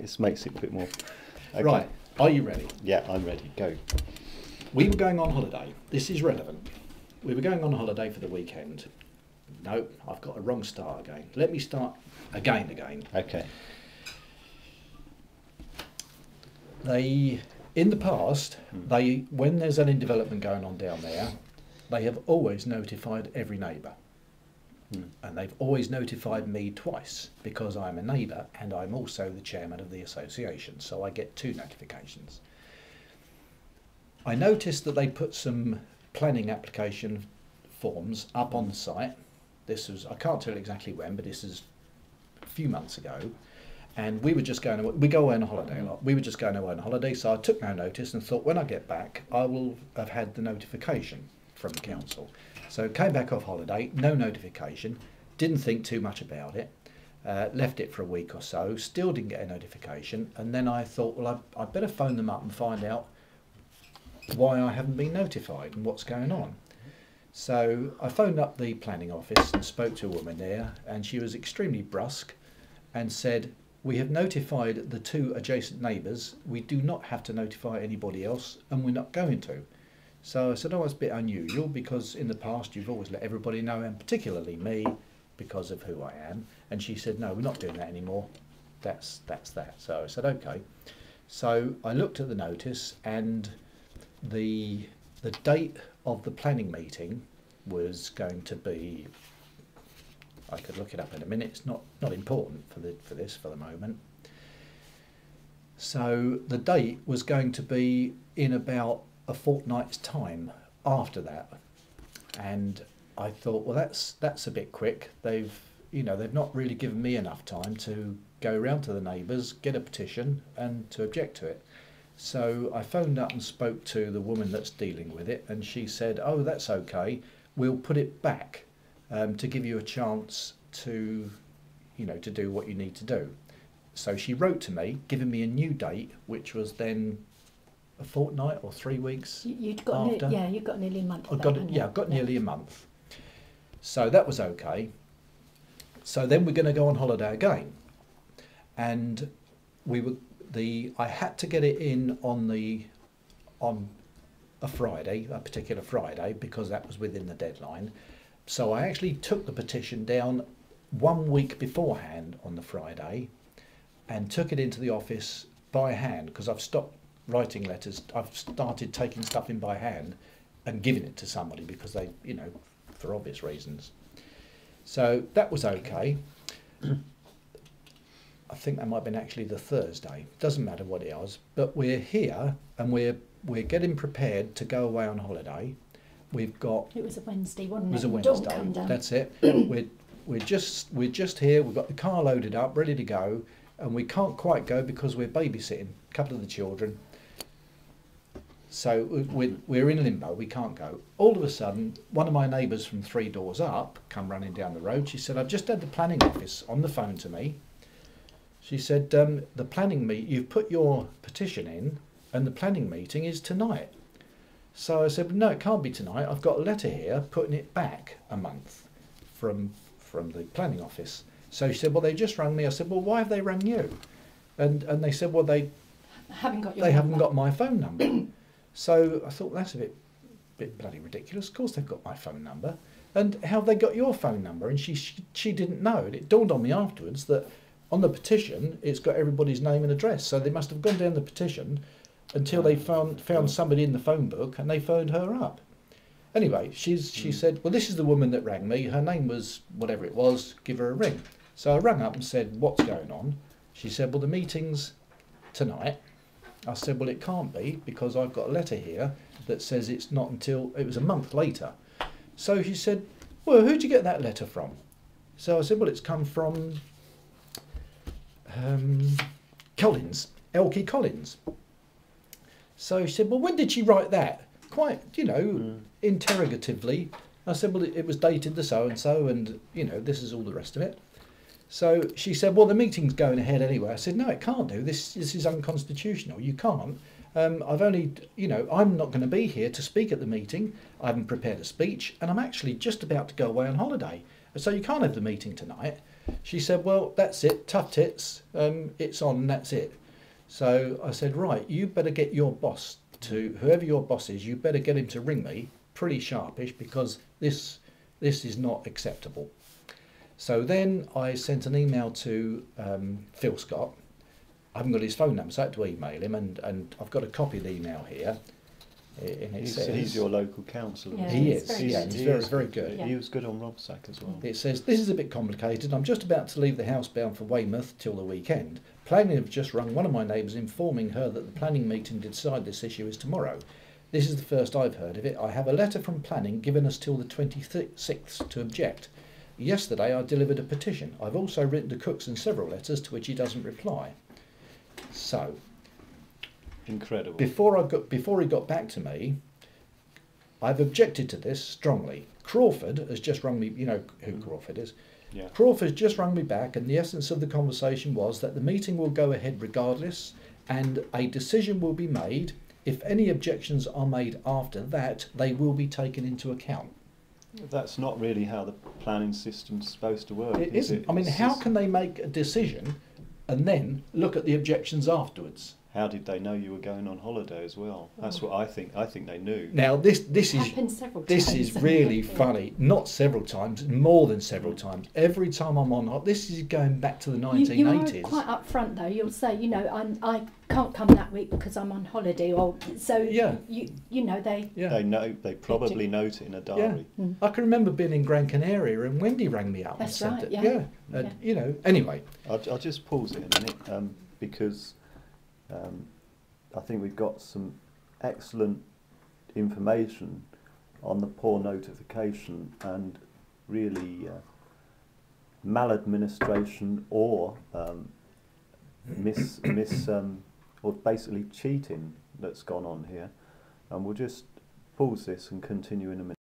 This makes it a bit more... Okay. Right, are you ready? Yeah, I'm ready. Go. We were going on holiday. This is relevant. We were going on holiday for the weekend. No, I've got a wrong start again. Let me start again. Okay. In the past, when there's any development going on down there, they have always notified every neighbour. And they've always notified me twice because I'm a neighbour and I'm also the chairman of the association, so I get 2 notifications. I noticed that they put some planning application forms up on the site. This was, I can't tell exactly when, but this is a few months ago. And we were just going to, we go away on a holiday a lot. We were just going away on a holiday, so I took no notice and thought when I get back, I will have had the notification from the council. So came back off holiday, no notification, didn't think too much about it, left it for a week or so, still didn't get a notification, and then I thought, well, I'd better phone them up and find out why I haven't been notified and what's going on. So I phoned up the planning office and spoke to a woman there, and she was extremely brusque and said, we have notified the 2 adjacent neighbours, we do not have to notify anybody else, and we're not going to. So I said, oh, it's a bit unusual because in the past you've always let everybody know, and particularly me, because of who I am. And she said, no, we're not doing that anymore. That's that. So I said, okay. So I looked at the notice, and the date of the planning meeting was going to be, I could look it up in a minute, it's not important for the moment. So the date was going to be in about a fortnight's time after that, and I thought, well, that's a bit quick. They've not really given me enough time to go around to the neighbours, get a petition and to object to it. So I phoned up and spoke to the woman that's dealing with it, and she said, oh, that's okay, we'll put it back to give you a chance to to do what you need to do. So she wrote to me giving me a new date, which was then a fortnight or 3 weeks You'd got after. you'd got nearly a month. I've got nearly a month. So that was okay. So then we're going to go on holiday again, and I had to get it in on a Friday, a particular Friday, because that was within the deadline. So I actually took the petition down 1 week beforehand on the Friday and took it into the office by hand, because I've stopped writing letters. I've started taking stuff in by hand and giving it to somebody because they, for obvious reasons. So that was okay. I think that might have been actually the Thursday. Doesn't matter what it was, but we're here and we're getting prepared to go away on holiday. We've got. It was a Wednesday, wasn't it? It was a Dawn Wednesday. come down. That's it. We're just here. We've got the car loaded up, ready to go, and we can't quite go because we're babysitting a couple of the children. So we're in limbo. We can't go. All of a sudden, one of my neighbours from 3 doors up come running down the road. She said, "I've just had the planning office on the phone to me." She said, "The planning you've put your petition in, and the planning meeting is tonight." So I said, well, "No, it can't be tonight. I've got a letter here putting it back a month from the planning office." So she said, "Well, they just rang me." I said, "Well, why have they rang you?" And they said, "Well, they haven't got your haven't got my phone number." So I thought, that's a bit bloody ridiculous. Of course they've got my phone number. And how have they got your phone number? And she didn't know. And it dawned on me afterwards that on the petition it's got everybody's name and address. So they must have gone down the petition until they found somebody in the phone book, and they phoned her up. Anyway, she said, "Well, this is the woman that rang me. Her name was whatever it was. Give her a ring." So I rang up and said, "What's going on?" She said, "Well, the meeting's tonight." I said, "Well, it can't be because I've got a letter here that says it's not until..." It was a month later. So she said, "Well, who'd you get that letter from?" So I said, "Well, it's come from Collins, Elkie Collins." So she said, "Well, when did she write that?" Quite, interrogatively. I said, "Well, it was dated the so-and-so, and, this is all the rest of it." So she said, "Well, the meeting's going ahead anyway." I said, "No, it can't do. This is unconstitutional. You can't. I've only, I'm not going to be here to speak at the meeting. I haven't prepared a speech, and I'm actually just about to go away on holiday. So you can't have the meeting tonight." She said, well, that's it, tough tits, it's on, and that's it. So I said, right, you better get your boss to, whoever your boss is, you better get him to ring me pretty sharpish, because this is not acceptable. So then I sent an email to Phil Scott. I haven't got his phone number, so I had to email him, and I've got a copy of the email here. And it says, he's your local councillor. Yeah, he he's is, very yeah, good. he's very, very good. Yeah. He was good on Robsack as well. It says, this is a bit complicated. I'm just about to leave the house bound for Weymouth till the weekend. Planning have just rung one of my neighbours informing her that the planning meeting to decide this issue is tomorrow. This is the first I've heard of it. I have a letter from planning giving us till the 26th to object. Yesterday I delivered a petition. I've also written to Cookson several letters to which he doesn't reply. So, Incredible. before he got back to me, I've objected to this strongly. Crawford has just rung me, you know who Crawford is. Yeah. Crawford just rung me back, and the essence of the conversation was that the meeting will go ahead regardless, and a decision will be made. If any objections are made after that, they will be taken into account. That's not really how the planning system's supposed to work. It is isn't. it? I mean, It's how just- can they make a decision and then look at the objections afterwards? How did they know you were going on holiday as well? That's what I think. I think they knew. Now, this It is happened several times. this is really Yeah. funny. Not several times, more than several times. Every time I'm on, this is going back to the You 1980s. are quite upfront though. You'll say, you know, I can't come that week because I'm on holiday, or so. Yeah. You know they. Yeah. They know. They probably note it in a diary. Yeah. I can remember being in Gran Canaria and Wendy rang me up That's and right, said yeah. that. And, Yeah. you know, anyway. I'll just pause it a minute because I think we've got some excellent information on the poor notification and really maladministration or or basically cheating that's gone on here. And we'll just pause this and continue in a minute.